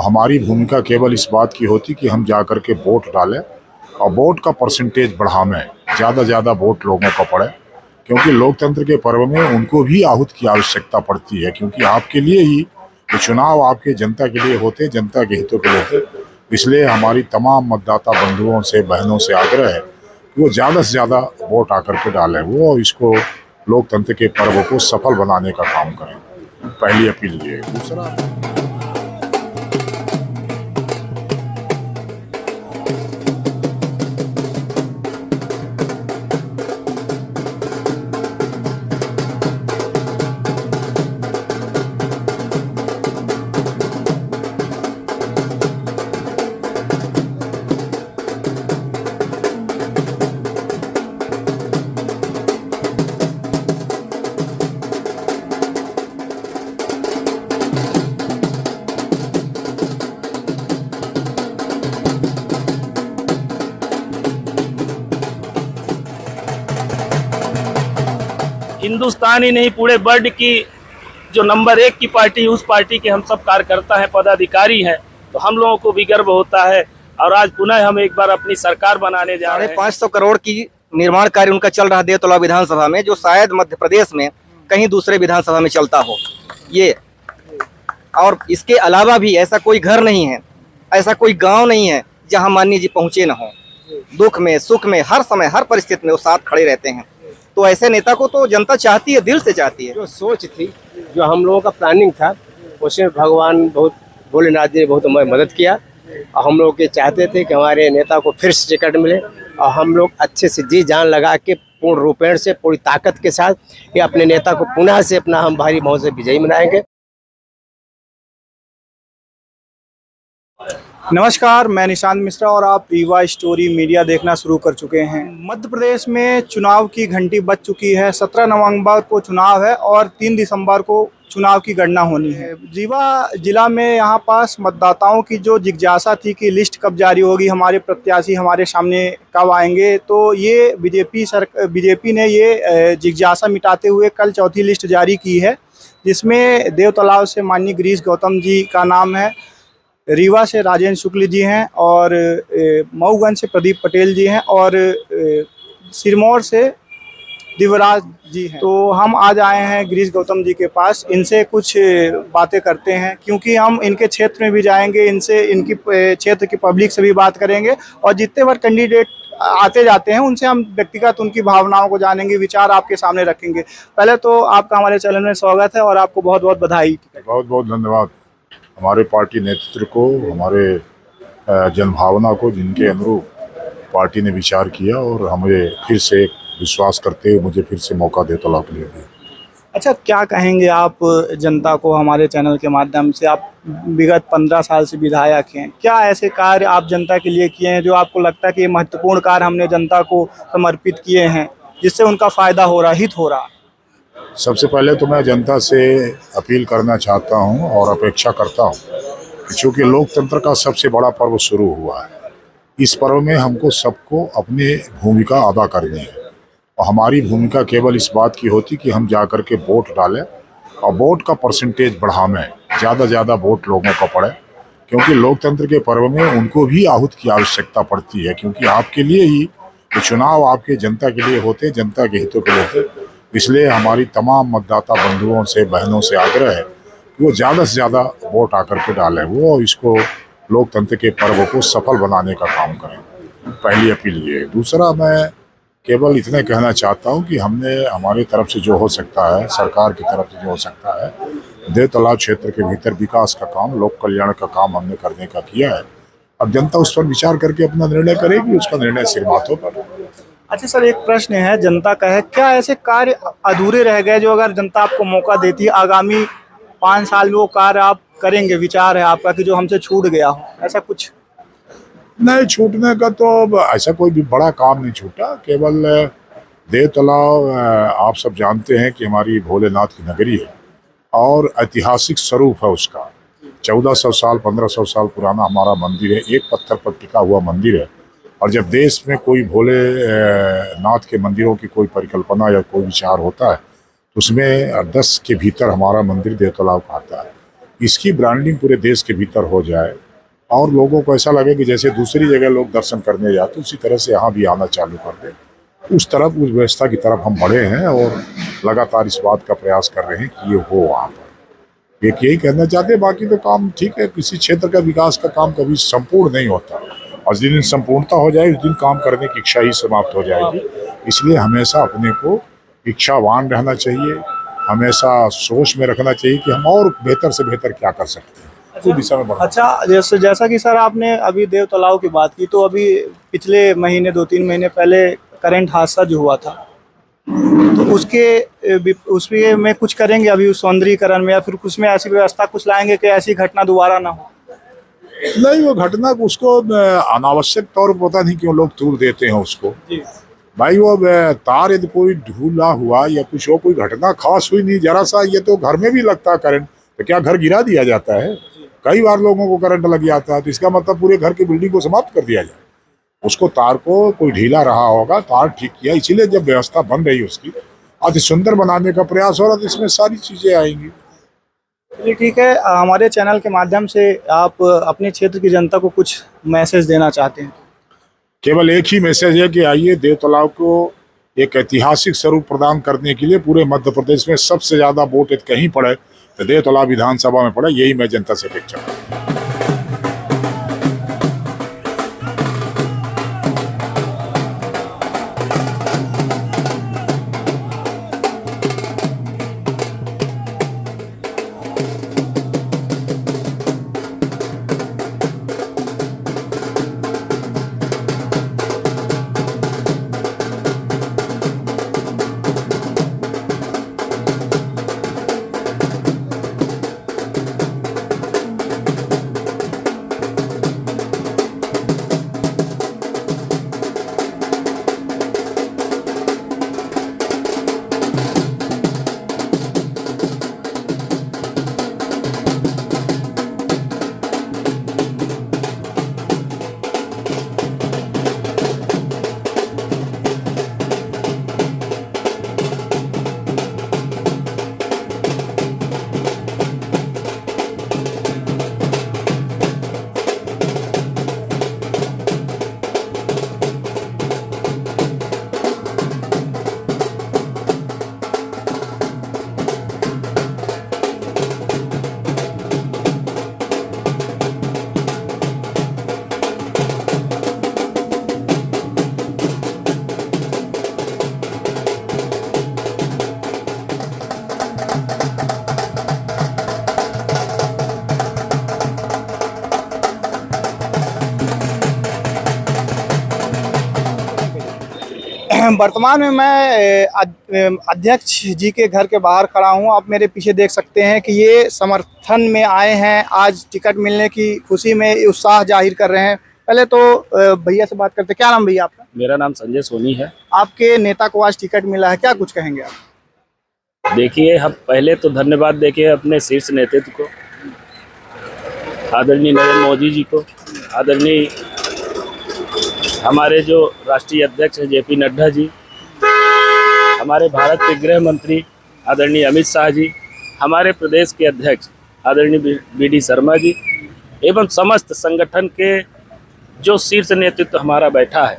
और हमारी भूमिका केवल इस बात की होती कि हम जा कर के वोट डालें और वोट का परसेंटेज बढ़ावें, ज़्यादा वोट लोगों का पड़े, क्योंकि लोकतंत्र के पर्व में उनको भी आहूत की आवश्यकता पड़ती है, क्योंकि आपके लिए ही ये चुनाव आपके जनता के लिए होते, जनता के हितों के लिए होते। इसलिए हमारी तमाम मतदाता बंधुओं से, बहनों से आग्रह है कि वो ज़्यादा से ज़्यादा वोट आकर के डालें, वो इसको लोकतंत्र के पर्व को सफल बनाने का काम करें। पहली अपील ये है। दूसरा, हिंदुस्तान ही नहीं पूरे वर्ल्ड की जो नंबर 1 की पार्टी, उस पार्टी के हम सब कार्यकर्ता हैं, पदाधिकारी हैं, तो हम लोगों को भी गर्व होता है। और आज पुनः हम एक बार अपनी सरकार बनाने जा रहे हैं। 500 करोड़ की निर्माण कार्य उनका चल रहा देवतला विधानसभा में, जो शायद मध्य प्रदेश में कहीं दूसरे विधानसभा में चलता हो ये। और इसके अलावा भी ऐसा कोई घर नहीं है, ऐसा कोई गांव नहीं है जहां माननीय जी पहुंचे न हो। दुख में, सुख में, हर समय, हर परिस्थिति में वो साथ खड़े रहते हैं। तो ऐसे नेता को तो जनता चाहती है, दिल से चाहती है। जो सोच थी, जो हम लोगों का प्लानिंग था, उसमें भगवान बहुत, भोलेनाथ जी ने बहुत हमारी मदद किया। और हम लोग ये चाहते थे कि हमारे नेता को फिर से टिकट मिले और हम लोग अच्छे से जी जान लगा के पूर्ण रूपेण से, पूरी ताकत के साथ ये अपने नेता को पुनः से अपना हम भारी मौत से विजयी बनाएंगे। नमस्कार, मैं निशांत मिश्रा और आप रीवा स्टोरी मीडिया देखना शुरू कर चुके हैं। मध्य प्रदेश में चुनाव की घंटी बज चुकी है। 17 नवंबर को चुनाव है और 3 दिसंबर को चुनाव की गणना होनी है। रीवा जिला में यहाँ पास मतदाताओं की जो जिज्ञासा थी कि लिस्ट कब जारी होगी, हमारे प्रत्याशी हमारे सामने कब आएंगे, तो ये बीजेपी ने ये जिज्ञासा मिटाते हुए कल चौथी लिस्ट जारी की है, जिसमें देवतलाव से माननीय गिरीश गौतम जी का नाम है, रीवा से राजेंद्र शुक्ल जी हैं और मऊगंज से प्रदीप पटेल जी हैं और सिरमौर से दिवराज जी हैं। तो हम आज आए हैं गिरीश गौतम जी के पास, इनसे कुछ बातें करते हैं, क्योंकि हम इनके क्षेत्र में भी जाएंगे, इनसे, इनकी क्षेत्र की पब्लिक से भी बात करेंगे और जितने बार कैंडिडेट आते जाते हैं उनसे हम व्यक्तिगत उनकी भावनाओं को जानेंगे, विचार आपके सामने रखेंगे। पहले तो आपका हमारे चैनल में स्वागत है और आपको बहुत बहुत बधाई। बहुत बहुत धन्यवाद हमारे पार्टी नेतृत्व को, हमारे जनभावना को, जिनके अनुरूप पार्टी ने विचार किया और हमें फिर से विश्वास करते हुए मुझे फिर से मौका देवतलाव के लिए दिया। अच्छा, क्या कहेंगे आप जनता को हमारे चैनल के माध्यम से? आप विगत 15 साल से विधायक हैं, क्या ऐसे कार्य आप जनता के लिए किए हैं जो आपको लगता है कि ये महत्वपूर्ण कार्य हमने जनता को समर्पित किए हैं, जिससे उनका फ़ायदा हो रहा, हित हो रहा? सबसे पहले तो मैं जनता से अपील करना चाहता हूं और अपेक्षा करता हूं कि चूँकि लोकतंत्र का सबसे बड़ा पर्व शुरू हुआ है, इस पर्व में हमको सबको अपनी भूमिका अदा करनी है। और हमारी भूमिका केवल इस बात की होती कि हम जा कर के वोट डालें और वोट का परसेंटेज बढ़ावें, ज़्यादा वोट लोगों का पड़े, क्योंकि लोकतंत्र के पर्व में उनको भी आहूत की आवश्यकता पड़ती है, क्योंकि आपके लिए ही ये चुनाव आपके जनता के लिए होते, जनता के हितों के लिए होते। इसलिए हमारी तमाम मतदाता बंधुओं से, बहनों से आग्रह है कि वो ज़्यादा से ज़्यादा वोट आकर के डालें, वो इसको लोकतंत्र के पर्व को सफल बनाने का काम करें। पहली अपील ये है। दूसरा, मैं केवल इतने कहना चाहता हूँ कि हमने हमारी तरफ से जो हो सकता है, सरकार की तरफ से जो हो सकता है, देवतलाव क्षेत्र के भीतर विकास का काम, लोक कल्याण का काम हमने करने का किया है। अब जनता उस पर विचार करके अपना निर्णय करेगी, उसका निर्णय सिर माथों पर। अच्छा सर, एक प्रश्न है जनता का है, क्या ऐसे कार्य अधूरे रह गए जो अगर जनता आपको मौका देती है आगामी 5 साल में वो कार्य आप करेंगे, विचार है आपका कि जो हमसे छूट गया हो, ऐसा कुछ? नहीं, छूटने का तो ऐसा कोई भी बड़ा काम नहीं छूटा। केवल देवतलाव, आप सब जानते हैं कि हमारी भोलेनाथ की नगरी है और ऐतिहासिक स्वरूप है उसका। 1400 साल, 1500 साल पुराना हमारा मंदिर है, एक पत्थर पर टिका हुआ मंदिर है। और जब देश में कोई भोले नाथ के मंदिरों की कोई परिकल्पना या कोई विचार होता है तो उसमें 10 के भीतर हमारा मंदिर देवतलाव का आता है। इसकी ब्रांडिंग पूरे देश के भीतर हो जाए और लोगों को ऐसा लगे कि जैसे दूसरी जगह लोग दर्शन करने जाते उसी तरह से यहाँ भी आना चालू कर दें। उस व्यवस्था की तरफ हम बढ़े हैं और लगातार इस बात का प्रयास कर रहे हैं कि ये हो वहाँ पर। एक यही कहना चाहते हैं, बाकी तो काम ठीक है। किसी क्षेत्र का विकास का काम कभी संपूर्ण नहीं होता और जिस दिन संपूर्णता हो जाए उस दिन काम करने की इच्छा ही समाप्त हो जाएगी। इसलिए हमेशा अपने को इच्छावान रहना चाहिए, हमेशा सोच में रखना चाहिए कि हम और बेहतर से बेहतर क्या कर सकते हैं, उस दिशा में बढ़ना। अच्छा, जैसा कि सर आपने अभी देव तालाब की बात की, तो अभी पिछले महीने 2-3 महीने पहले करंट हादसा जो हुआ था, तो उसके में कुछ करेंगे अभी उस सौंदर्यीकरण में, या फिर कुछ में ऐसी व्यवस्था कुछ लाएंगे कि ऐसी घटना दोबारा ना हो? नहीं, वो घटना उसको अनावश्यक तौर पर पता नहीं क्यों लोग तोड़ देते हैं उसको। भाई वो तार यदि कोई ढूला हुआ या कुछ हो, कोई घटना खास हुई नहीं, जरा सा ये तो घर में भी लगता है करंट, तो क्या घर गिरा दिया जाता है? कई बार लोगों को करंट लग जाता है, तो इसका मतलब पूरे घर की बिल्डिंग को समाप्त कर दिया जाए। उसको तार को कोई ढीला रहा होगा, तार ठीक किया, इसीलिए जब व्यवस्था बन रही उसकी अति सुंदर बनाने का प्रयास हो रहा, तो इसमें सारी चीजें आएंगी। चलिए ठीक है, हमारे चैनल के माध्यम से आप अपने क्षेत्र की जनता को कुछ मैसेज देना चाहते हैं? केवल एक ही मैसेज है कि आइए, देव तालाब को एक ऐतिहासिक स्वरूप प्रदान करने के लिए पूरे मध्य प्रदेश में सबसे ज्यादा वोट यदि कहीं पड़े तो देव तालाब विधानसभा में पड़े, यही मैं जनता से अपेक्षा करता हूँ। वर्तमान में मैं अध्यक्ष जी के घर के बाहर खड़ा हूं। आप मेरे पीछे देख सकते हैं कि ये समर्थन में आए हैं, आज टिकट मिलने की खुशी में उत्साह जाहिर कर रहे हैं। पहले तो भैया से बात करते हैं। क्या नाम भैया आपका? मेरा नाम संजय सोनी है। आपके नेता को आज टिकट मिला है, क्या कुछ कहेंगे आप? देखिए, हम पहले तो धन्यवाद देखिए अपने शीर्ष नेतृत्व को, आदरणीय नरेंद्र मोदी जी को, आदरणीय हमारे जो राष्ट्रीय अध्यक्ष हैं जेपी नड्डा जी, हमारे भारत के गृह मंत्री आदरणीय अमित शाह जी, हमारे प्रदेश के अध्यक्ष आदरणीय BD शर्मा जी, एवं समस्त संगठन के जो शीर्ष नेतृत्व हमारा बैठा है,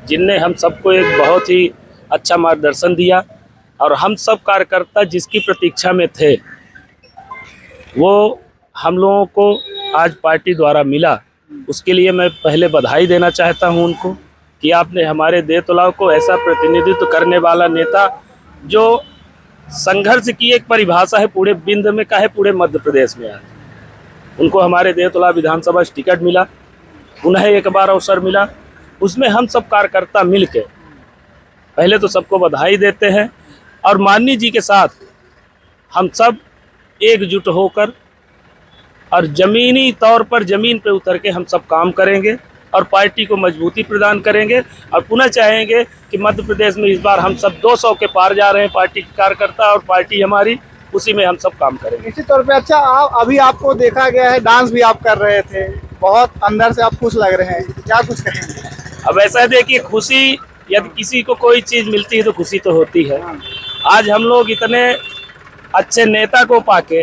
जिनने हम सबको एक बहुत ही अच्छा मार्गदर्शन दिया। और हम सब कार्यकर्ता जिसकी प्रतीक्षा में थे, वो हम लोगों को आज पार्टी द्वारा मिला। उसके लिए मैं पहले बधाई देना चाहता हूं उनको कि आपने हमारे देव तालाब को ऐसा प्रतिनिधित्व करने वाला नेता, जो संघर्ष की एक परिभाषा है पूरे बिंद में का है पूरे मध्य प्रदेश में, आज उनको हमारे देव तालाब विधानसभा से टिकट मिला, उन्हें एक बार अवसर मिला। उसमें हम सब कार्यकर्ता मिल के पहले तो सबको बधाई देते हैं और माननीय जी के साथ हम सब एकजुट होकर और जमीनी तौर पर जमीन पे उतर के हम सब काम करेंगे और पार्टी को मजबूती प्रदान करेंगे। और पुनः चाहेंगे कि मध्य प्रदेश में इस बार हम सब 200 के पार जा रहे हैं पार्टी के कार्यकर्ता, और पार्टी हमारी उसी में हम सब काम करेंगे निश्चित तौर पे। अच्छा, अभी आपको देखा गया है, डांस भी आप कर रहे थे, बहुत अंदर से आप खुश लग रहे हैं, क्या कुछ कहेंगे? अब ऐसा देखिए, खुशी यदि किसी को कोई चीज़ मिलती है तो खुशी तो होती है। आज हम लोग इतने अच्छे नेता को पाके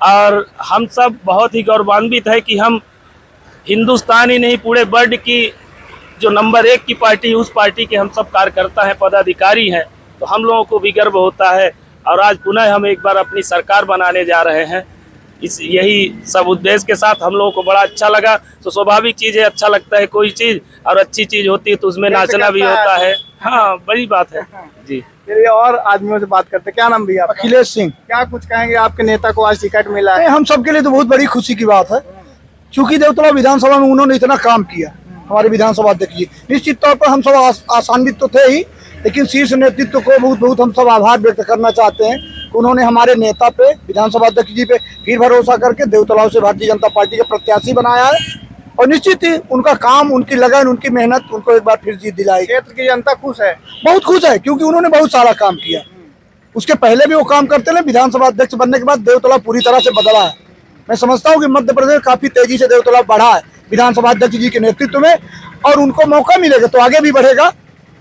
और हम सब बहुत ही गौरवान्वित है कि हम हिंदुस्तान ही नहीं पूरे वर्ल्ड की जो नंबर 1 की पार्टी, उस पार्टी के हम सब कार्यकर्ता हैं, पदाधिकारी हैं। तो हम लोगों को भी गर्व होता है और आज पुनः हम एक बार अपनी सरकार बनाने जा रहे हैं। यही सब उद्देश्य के साथ हम लोगों को बड़ा अच्छा लगा। तो स्वाभाविक चीज़ है, अच्छा लगता है कोई चीज़ और अच्छी चीज़ होती है तो उसमें नाचना भी होता है। हाँ, बड़ी बात है जी। चलिए और आदमियों से बात करते हैं। क्या नाम भैया आपका? अखिलेश सिंह। क्या कुछ कहेंगे, आपके नेता को आज टिकट मिला है? हम सबके लिए तो बहुत बड़ी खुशी की बात है, क्योंकि देवतला विधानसभा में उन्होंने इतना काम किया। हमारे विधानसभा अध्यक्ष जी, निश्चित तौर पर हम सब आसान्वित तो थे ही, लेकिन शीर्ष नेतृत्व को बहुत बहुत हम सब आभार व्यक्त करना चाहते हैं कि उन्होंने हमारे नेता पे, विधानसभा अध्यक्ष जी पे फिर भरोसा करके देवतलाव से भारतीय जनता पार्टी के प्रत्याशी बनाया है। और निश्चित ही उनका काम, उनकी लगन, उनकी मेहनत उनको एक बार फिर जीत दिलाई। क्षेत्र की जनता खुश है? बहुत खुश है, क्योंकि उन्होंने बहुत सारा काम किया। उसके पहले भी वो काम करते रहे, विधानसभा अध्यक्ष बनने के बाद देवतला पूरी तरह से बदला है। मैं समझता हूँ कि मध्य प्रदेश काफी तेजी से देवतला बढ़ा है विधानसभा अध्यक्ष जी के नेतृत्व में, और उनको मौका मिलेगा तो आगे भी बढ़ेगा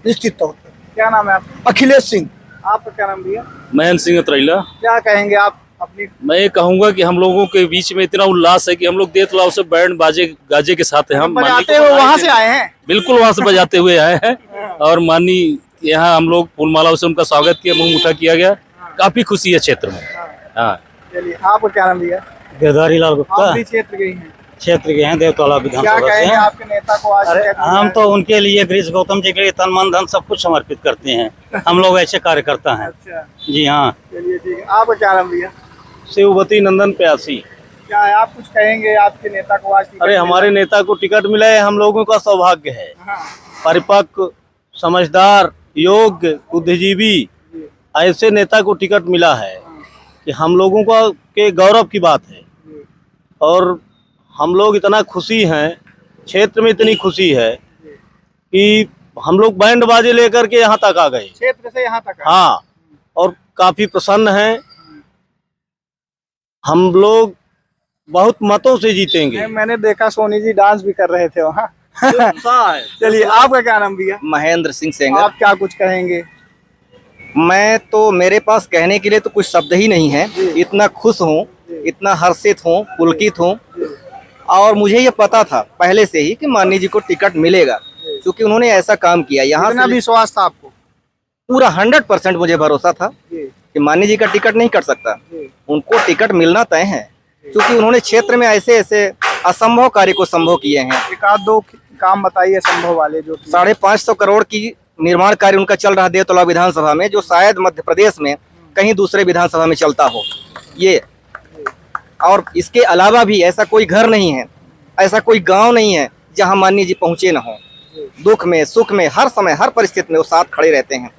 निश्चित तौर पर। क्या नाम है आपका? अखिलेश सिंह। आपका क्या नाम भैया? महेंद्र सिंह त्रैला। क्या कहेंगे आप अपनी? मैं ये कहूंगा कि हम लोगों के बीच में इतना उल्लास है कि हम लोग देवतलाव से बैंड बाजे गाजे के साथ हैं। हम बजाते हुए वहाँ से आए हैं? बिल्कुल वहाँ से बजाते हुए आए हैं और माननीय यहाँ हम लोग फूलमालाओं से उनका स्वागत किया, मुंह मीठा किया गया। काफी खुशी है क्षेत्र में। हाँ, चलिए आपका क्या नाम भैया? गिरधारी लाल गुप्ता। आप भी क्षेत्र के ही हैं? क्षेत्र के हैं, देवतला क्या विधानसभा कहेंगे से। आपके नेता को आज अरे टिकट मिला हम है? तो उनके लिए, गिरीश गौतम जी के लिए तन मन धन सब कुछ समर्पित करते हैं। हम लोग ऐसे कार्यकर्ता हैं। अच्छा, जी हाँ। चलिए ठीक है। आपका क्या नाम भैया? शिववती नंदन प्यासी। क्या है, आप कुछ कहेंगे आपके नेता को आज टिकट अरे मिला? हमारे नेता को टिकट मिला है, हम लोगों का सौभाग्य है। हाँ, परिपक्व, समझदार, योग्य, बुद्धिजीवी ऐसे नेता को टिकट मिला है कि हम लोगों का के गौरव की बात है। और हम लोग इतना खुशी हैं, क्षेत्र में इतनी खुशी है कि हम लोग बैंड बाजे लेकर के यहाँ तक आ गए। क्षेत्र से यहाँ तक? हाँ, और काफी प्रसन्न हैं। हम लोग बहुत मतों से जीतेंगे। मैंने देखा सोनी जी डांस भी कर रहे थे वहाँ। है। चलिए आपका क्या नाम भैया? महेंद्र सिंह सेंगर। आप क्या कुछ कहेंगे? मैं तो, मेरे पास कहने के लिए तो कुछ शब्द ही नहीं है। इतना खुश हूँ, इतना हर्षित हूँ, पुलकित हूँ। और मुझे ये पता था पहले से ही कि माननीय जी को टिकट मिलेगा, क्योंकि उन्होंने ऐसा काम किया। यहाँ कितना से विश्वास था आपको? पूरा 100% मुझे भरोसा था कि माननीय जी का टिकट नहीं कट सकता, उनको टिकट मिलना तय है, क्योंकि उन्होंने क्षेत्र में ऐसे ऐसे असंभव कार्य को संभव किए हैं। एक आध दो काम बताइए संभव वाले जो कि- 550 करोड़ की निर्माण कार्य उनका चल रहा देवतला विधानसभा में, जो शायद मध्य प्रदेश में कहीं दूसरे विधानसभा में चलता हो ये। और इसके अलावा भी ऐसा कोई घर नहीं है, ऐसा कोई गांव नहीं है जहां माननीय जी पहुंचे न हो। दुख में, सुख में, हर समय, हर परिस्थिति में वो साथ खड़े रहते हैं।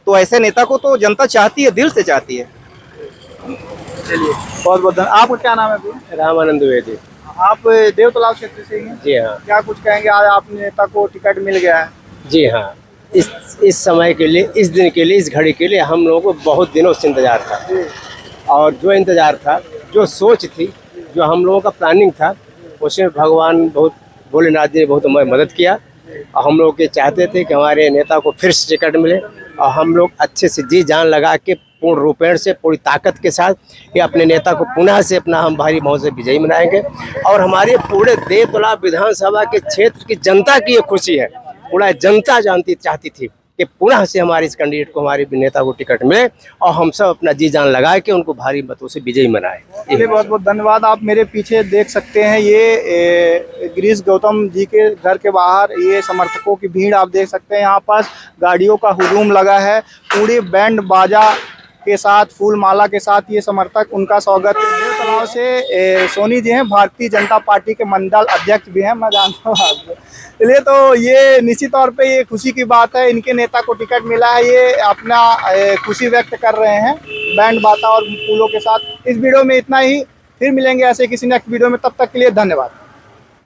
तो ऐसे नेता को तो जनता चाहती है, दिल से चाहती है। चलिए बहुत बहुत धन्यवाद। आपका क्या नाम है भैया? रामानंद द्विवेदी। आप देवतलाव क्षेत्र से ही हैं? जी हाँ। क्या कुछ कहेंगे, आज आप नेता को टिकट मिल गया है? जी हाँ, इस समय के लिए, इस दिन के लिए, इस घड़ी के लिए हम लोगों को बहुत दिनों से इंतजार था। और जो इंतजार था, जो सोच थी, जो हम लोगों का प्लानिंग था, उसमें भगवान बहुत, भोलेनाथ जी ने बहुत हमारी मदद किया। और हम लोग ये चाहते थे कि हमारे नेता को फिर से टिकट मिले और हम लोग अच्छे से जी जान लगा के पूर्ण रूपेण से, पूरी ताकत के साथ ये अपने नेता को पुनः से अपना हम भारी मौज से विजयी बनाएंगे। और हमारे पूरे देवतला विधानसभा के क्षेत्र की जनता की ये खुशी है, पूरा जनता चाहती थी कि पुनः से हमारे इस कैंडिडेट को, हमारे नेता को टिकट मिले और हम सब अपना जी जान लगा के उनको भारी मतों से विजयी बनाए। चलिए बहुत बहुत धन्यवाद। आप मेरे पीछे देख सकते हैं, ये गिरीश गौतम जी के घर के बाहर ये समर्थकों की भीड़ आप देख सकते हैं। यहाँ पास गाड़ियों का हुजूम लगा है, पूरी बैंड बाजा के साथ, फूल माला के साथ ये समर्थक उनका स्वागत। देवतलाव से सोनी जी हैं, भारतीय जनता पार्टी के मंडल अध्यक्ष भी हैं, मैं जानता हूँ आपको। चलिए तो ये निश्चित तौर पे ये खुशी की बात है, इनके नेता को टिकट मिला है, ये अपना खुशी व्यक्त कर रहे हैं बैंड बाजा और फूलों के साथ। इस वीडियो में इतना ही, फिर मिलेंगे ऐसे किसी नेक्स्ट वीडियो में, तब तक के लिए धन्यवाद।